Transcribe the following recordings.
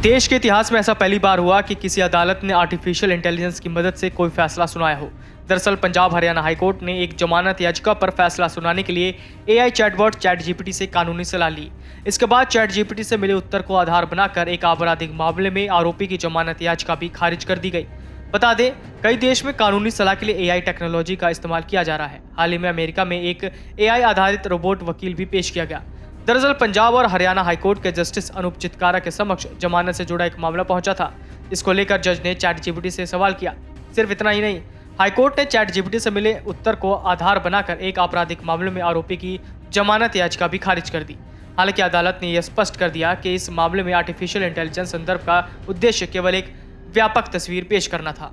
देश के इतिहास में ऐसा पहली बार हुआ कि किसी अदालत ने आर्टिफिशियल इंटेलिजेंस की मदद से कोई फैसला सुनाया हो। दरअसल पंजाब हरियाणा हाईकोर्ट ने एक जमानत याचिका पर फैसला सुनाने के लिए एआई चैटबॉट चैट जीपीटी से कानूनी सलाह ली। इसके बाद चैट जीपीटी से मिले उत्तर को आधार बनाकर एक आपराधिक मामले में आरोपी की जमानत याचिका भी खारिज कर दी गई। बता दें, कई देश में कानूनी सलाह के लिए एआई टेक्नोलॉजी का इस्तेमाल किया जा रहा है। हाल ही में अमेरिका में एक एआई आधारित रोबोट वकील भी पेश किया गया। दरअसल पंजाब और हरियाणा हाईकोर्ट के जस्टिस अनूप चितकारा के समक्ष जमानत से जुड़ा एक मामला पहुंचा था। इसको लेकर जज ने चैट जीपीटी से सवाल किया। सिर्फ इतना ही नहीं, हाईकोर्ट ने चैट जीपीटी से मिले उत्तर को आधार बनाकर एक आपराधिक मामले में आरोपी की जमानत याचिका भी खारिज कर दी। हालांकि अदालत ने यह स्पष्ट कर दिया कि इस मामले में आर्टिफिशियल इंटेलिजेंस संदर्भ का उद्देश्य केवल एक व्यापक तस्वीर पेश करना था।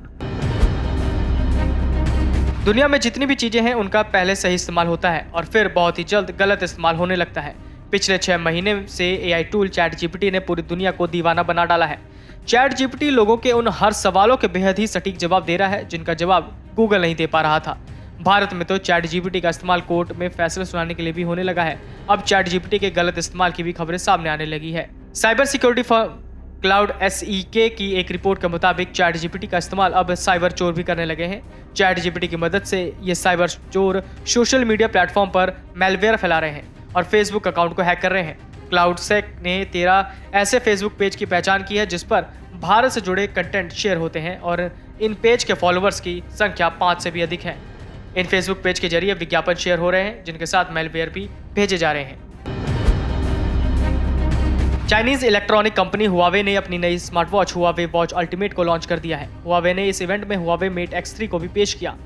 दुनिया में जितनी भी चीजें हैं उनका पहले सही इस्तेमाल होता है और फिर बहुत ही जल्द गलत इस्तेमाल होने लगता है। पिछले 6 महीने से एआई टूल चैट जीपीटी ने पूरी दुनिया को दीवाना बना डाला है। चैट जीपीटी लोगों के उन हर सवालों के बेहद ही सटीक जवाब दे रहा है जिनका जवाब गूगल नहीं दे पा रहा था। भारत में तो चैट जीपीटी का इस्तेमाल कोर्ट में फैसले सुनाने के लिए भी होने लगा है। अब चैट जीपीटी के गलत इस्तेमाल की भी खबरें सामने आने लगी है। Cyber security firm cloud SEK की एक रिपोर्ट के मुताबिक चैट जीपीटी का इस्तेमाल अब साइबर चोर भी करने लगे हैं। चैट जीपीटी की मदद से ये साइबर चोर सोशल मीडिया प्लेटफॉर्म पर मैलवेयर फैला रहे हैं और फेसबुक अकाउंट को हैक कर रहे हैं। क्लाउडसेक ने 13 ऐसे फेसबुक पेज की पहचान की है जिस पर भारत से जुड़े कंटेंट शेयर होते हैं और इन पेज के फॉलोअर्स की संख्या 5 से भी अधिक है। इन फेसबुक पेज के जरिए विज्ञापन शेयर हो रहे हैं जिनके साथ मैलवेयर भी भेजे जा रहे हैं। चाइनीज इलेक्ट्रॉनिक कंपनी हुआवे ने अपनी नई smart watch Huawei watch ultimate को लॉन्च कर दिया है। हुआवे ने इस इवेंट में हुआवे मेट X3 को भी पेश किया।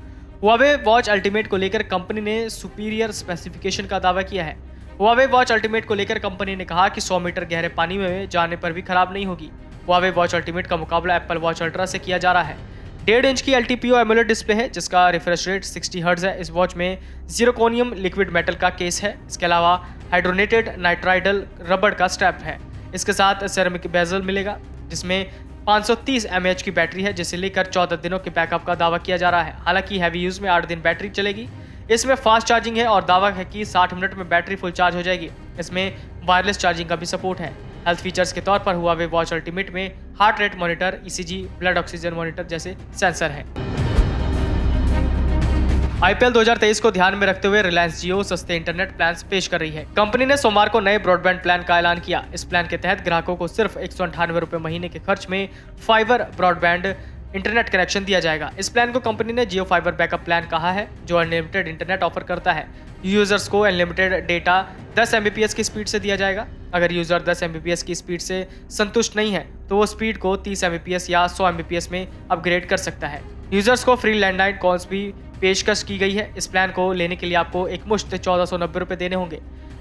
हुआवे वॉच अल्टीमेट को लेकर कंपनी ने सुपीरियर स्पेसिफिकेशन का दावा किया है। हुआवे वॉच अल्टीमेट को लेकर कंपनी ने कहा कि 100 मीटर गहरे पानी में जाने पर भी खराब नहीं होगी। हुआवे वॉच अल्टीमेट का मुकाबला एप्पल वॉच अल्ट्रा से किया जा रहा है। 1.5 इंच की LTPO एमोलेड डिस्प्ले है जिसका रिफ्रेश रेट 60 हर्ट्ज है। इस वॉच में जीरोकोनियम लिक्विड मेटल का केस है। इसके अलावा हाइड्रोनेटेड नाइट्राइडल रबड़ का स्ट्रैप है। इसके साथ सेरेमिक बेजल मिलेगा जिसमें 530 mAh की बैटरी है जिसे लेकर 14 दिनों के बैकअप का दावा किया जा रहा है। हालांकि हैवी यूज में 8 दिन बैटरी चलेगी। इसमें फास्ट चार्जिंग है और दावा है कि 60 मिनट में बैटरी फुल चार्ज हो जाएगी। इसमें वायरलेस चार्जिंग का भी सपोर्ट है। हेल्थ फीचर्स के तौर पर हुआवे वॉच अल्टीमेट में heart rate monitor, ECG, blood oxygen monitor जैसे सेंसर हैं। IPL 2023 को ध्यान में रखते हुए रिलायंस जियो सस्ते इंटरनेट प्लान्स पेश कर रही है। कंपनी ने सोमवार को नए ब्रॉडबैंड प्लान का ऐलान किया। इस प्लान के तहत ग्राहकों को सिर्फ 198 रुपए महीने के खर्च में फाइबर ब्रॉडबैंड इंटरनेट कनेक्शन दिया जाएगा। इस प्लान को कंपनी ने जियो फाइबर बैकअप प्लान कहा है जो अनलिमिटेड इंटरनेट ऑफर करता है। यूजर्स को अनलिमिटेड डेटा 10 Mbps की स्पीड से दिया जाएगा। अगर यूजर 10 Mbps की स्पीड से संतुष्ट नहीं है तो वो स्पीड को 30 Mbps या 100 Mbps में अपग्रेड कर सकता है। यूजर्स को फ्री लैंडलाइन कॉल्स भी पेशकश की गई है। इस प्लान को लेने के लिए आपको एक मुश्त 1490 रुपये देने होंगे।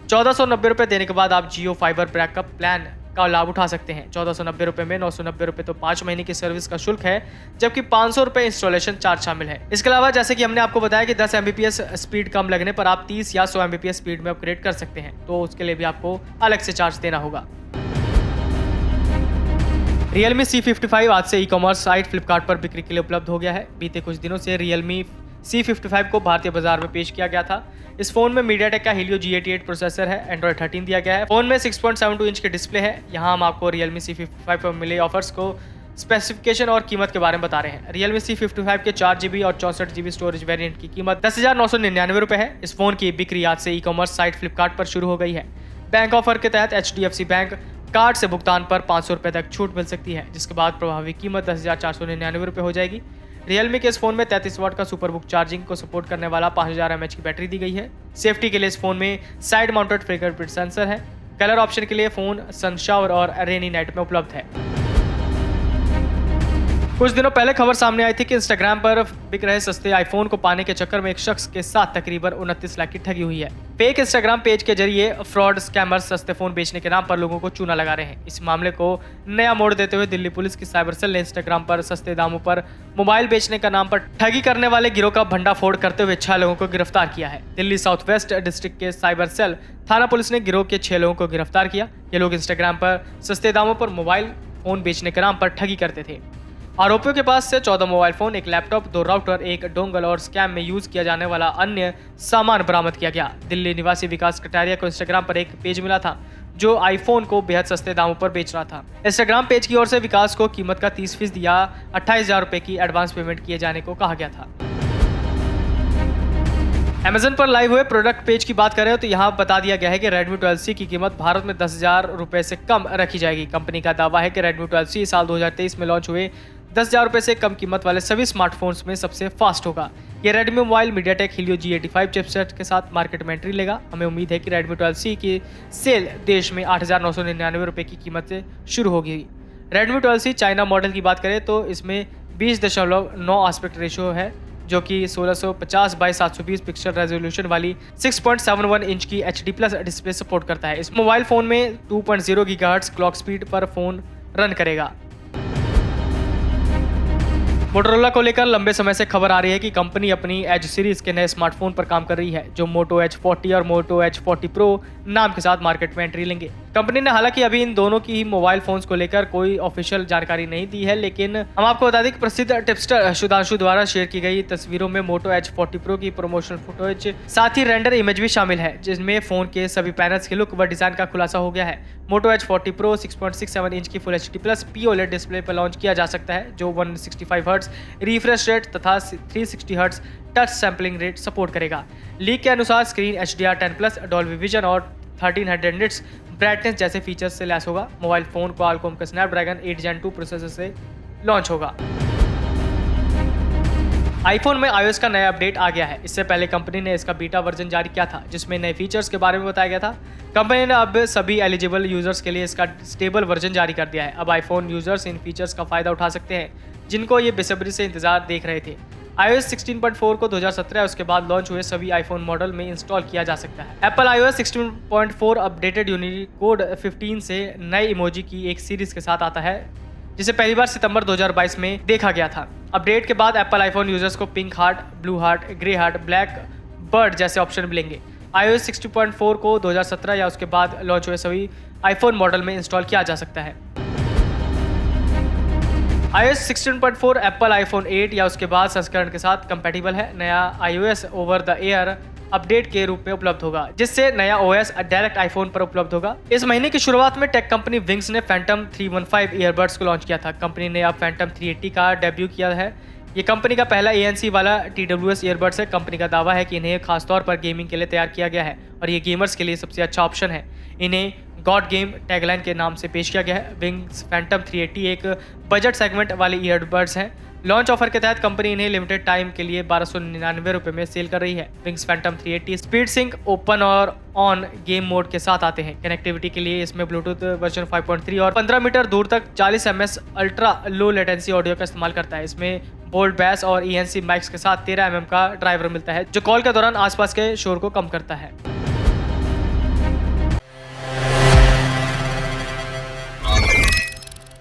1490 रुपये देने के बाद आप जियो फाइबर बैकअप प्लान का लाभ उठा सकते हैं। 1490 रुपये में 990 रुपये तो 5 महीने की सर्विस का शुल्क है जबकि 500 रुपये इंस्टॉलेशन चार्ज शामिल है। इसके अलावा जैसे कि हमने आपको बताया कि 10 Mbps स्पीड कम लगने पर आप 30 या 100 Mbps स्पीड में अपग्रेड कर सकते हैं, तो उसके लिए भी आपको अलग से चार्ज देना होगा। Realme C55 आज से ई-कॉमर्स साइट फ्लिपकार्ट पर बिक्री के लिए उपलब्ध हो गया है। बीते कुछ दिनों से Realme C55 को भारतीय बाजार में पेश किया गया था। इस फोन में MediaTek का Helio G88 प्रोसेसर है। Android 13 दिया गया है। फोन में 6.72 इंच की डिस्प्ले है। यहाँ हम आपको Realme C55 पर मिले ऑफर्स को स्पेसिफिकेशन और कीमत के बारे में बता रहे हैं। Realme C55 के 4GB और 64GB स्टोरेज वेरिएंट की कीमत 10,999 रुपये है। इस फोन की बिक्री आज से ई-कॉमर्स साइट फ्लिपकार्ट पर शुरू हो गई है। बैंक ऑफर के तहत HDFC बैंक कार्ड से भुगतान पर 500 रुपये तक छूट मिल सकती है, जिसके बाद प्रभावी कीमत 10,499 रुपये हो जाएगी। Realme के इस फोन में 33 वाट का सुपरबुक चार्जिंग को सपोर्ट करने वाला 5000 mAh की बैटरी दी गई है। सेफ्टी के लिए इस फोन में साइड माउंटेड फिंगरप्रिंट सेंसर है। कलर ऑप्शन के लिए फोन सनशावर और रेनी नाइट में उपलब्ध है। कुछ दिनों पहले खबर सामने आई थी कि इंस्टाग्राम पर बिक रहे सस्ते आईफोन को पाने के चक्कर में एक शख्स के साथ तकरीबन 29 लाख की ठगी हुई है। फेक इंस्टाग्राम पेज के जरिए फ्रॉड स्कैमर्स सस्ते फोन बेचने के नाम पर लोगों को चूना लगा रहे हैं। इस मामले को नया मोड़ देते हुए दिल्ली पुलिस की साइबर सेल ने इंस्टाग्राम पर सस्ते दामों पर मोबाइल बेचने का नाम पर ठगी करने वाले गिरोह का भंडाफोड़ करते हुए 6 लोगों को गिरफ्तार किया है। दिल्ली साउथ वेस्ट डिस्ट्रिक्ट के साइबर सेल थाना पुलिस ने गिरोह के 6 लोगों को गिरफ्तार किया। ये लोग इंस्टाग्राम पर सस्ते दामों पर मोबाइल फोन बेचने के नाम पर ठगी करते थे। आरोपियों के पास से 14 मोबाइल फोन, एक लैपटॉप, 2 राउटर, एक डोंगल और स्कैम में यूज किया जाने वाला अन्य सामान बरामद किया गया। दिल्ली निवासी विकास कटारिया को इंस्टाग्राम पर एक पेज मिला था जो आईफोन को बेहद सस्ते दामों पर बेच रहा था। इंस्टाग्राम पेज की ओर से विकास को कीमत का 30% या 28,000 रुपए की एडवांस पेमेंट किए जाने को कहा गया था। Amazon पर लाइव हुए प्रोडक्ट पेज की बात करें तो यहाँ बता दिया गया है कि Redmi 12C की कीमत भारत में 10,000 रुपए से कम रखी जाएगी। कंपनी का दावा है कि Redmi 12C साल 2023 में लॉन्च हुए 10,000 रुपए से कम कीमत वाले सभी स्मार्टफोन्स में सबसे फास्ट होगा। ये Redmi mobile MediaTek Helio G85 chipset के साथ मार्केट में एंट्री लेगा। हमें उम्मीद है कि Redmi 12C की सेल देश में 8,999 रुपए की कीमत से शुरू होगी। Redmi 12C चाइना मॉडल की बात करें तो इसमें 20.9 एस्पेक्ट रेशियो है, जो कि 1650 बाई 720 पिक्सल रेजोल्यूशन वाली 6.71 इंच की HD+ डिस्प्ले सपोर्ट करता है। इस मोबाइल फोन में 2.0 गीगाहर्ट्ज क्लॉक स्पीड पर फोन रन करेगा। मोटोरोला को लेकर लंबे समय से खबर आ रही है कि कंपनी अपनी एज सीरीज के नए स्मार्टफोन पर काम कर रही है, जो मोटो H40 और मोटो H40 Pro नाम के साथ मार्केट में एंट्री लेंगे। कंपनी ने हालांकि अभी इन दोनों की ही मोबाइल फोन्स को लेकर कोई ऑफिशियल जानकारी नहीं दी है, लेकिन हम आपको बता दें कि प्रसिद्ध टिप्सटर सुधांशु द्वारा शेयर की गई तस्वीरों में मोटो H40 Pro की प्रमोशनल फुटेज साथ ही रेंडर इमेज भी शामिल है, जिसमें फोन के सभी पैनल्स के लुक व डिजाइन का खुलासा हो गया है। मोटो H40 Pro 6.67 इंच की फुल HD+ POLED डिस्प्ले पर लॉन्च किया जा सकता है, जो 165 हर्ट्ज रिफ्रेश रेट तथा 360 hertz touch sampling rate support करेगा। लीक के अनुसार स्क्रीन HDR10+, डॉल्बी विजन और 1300 निट्स ब्राइटनेस जैसे फीचर्स से लैस होगा। मोबाइल फोन क्वालकॉम का स्नैपड्रैगन 8 Gen 2 प्रोसेसर से लॉन्च होगा। आईफोन में iOS का नया अपडेट आ गया है। इससे पहले कंपनी ने इसका बीटा वर्जन जारी किया था, जिसमें नए फीचर्स के बारे में बताया गया था। कंपनी ने अब सभी एलिजिबल यूजर्स के लिए इसका स्टेबल वर्जन जारी कर दिया है। अब आईफोन यूजर्स इन फीचर्स का फायदा उठा सकते हैं, जिनको ये बेसब्री से इंतजार देख रहे थे। iOS 16.4 को 2017 उसके बाद लॉन्च हुए सभी आईफोन मॉडल में इंस्टॉल किया जा सकता है। एप्पल iOS 16.4 अपडेटेड यूनिकोड 15 से नए इमोजी की एक सीरीज के साथ आता है, जिसे पहली बार सितंबर 2022 में देखा गया था। अपडेट के बाद एप्पल आईफोन यूजर्स को pink heart, blue heart, grey heart, black bird जैसे ऑप्शन मिलेंगे। iOS 16.4 को 2017 या उसके बाद लॉन्च हुए सभी आईफोन मॉडल में इंस्टॉल किया जा सकता है। iOS 16.4 एप्पल आईफोन 8 या उसके बाद संस्करण के साथ कंपैटिबल है। नया iOS over the air update के रूप में उपलब्ध होगा, जिससे नया OS डायरेक्ट आईफोन पर उपलब्ध होगा। इस महीने की शुरुआत में टेक कंपनी विंग्स ने फैंटम 315 ईयरबड्स को लॉन्च किया था। कंपनी ने अब फैंटम 380 का डेब्यू किया है। ये कंपनी का पहला ANC वाला TWS ईयरबड्स है। कंपनी का दावा है कि इन्हें खासतौर पर गेमिंग के लिए तैयार किया गया है और ये गेमर्स के लिए सबसे अच्छा ऑप्शन है। इन्हें गॉड गेम टैगलाइन के नाम से पेश किया गया है। विंग्स फैंटम 380 एक बजट सेगमेंट वाले ईयरबड्स हैं। लॉन्च ऑफर के तहत कंपनी इन्हें लिमिटेड टाइम के लिए 1299 रुपए में सेल कर रही है। Wings Phantom 380 speed sync, open और ऑन गेम मोड के साथ आते हैं। कनेक्टिविटी के लिए इसमें ब्लूटूथ वर्जन 5.3 और 15 मीटर दूर तक 40 ms ultra low latency audio का इस्तेमाल करता है। इसमें बोल्ट बैस और ENC माइक्स के साथ 13 mm का ड्राइवर मिलता है, जो कॉल के दौरान आसपास के शोर को कम करता है।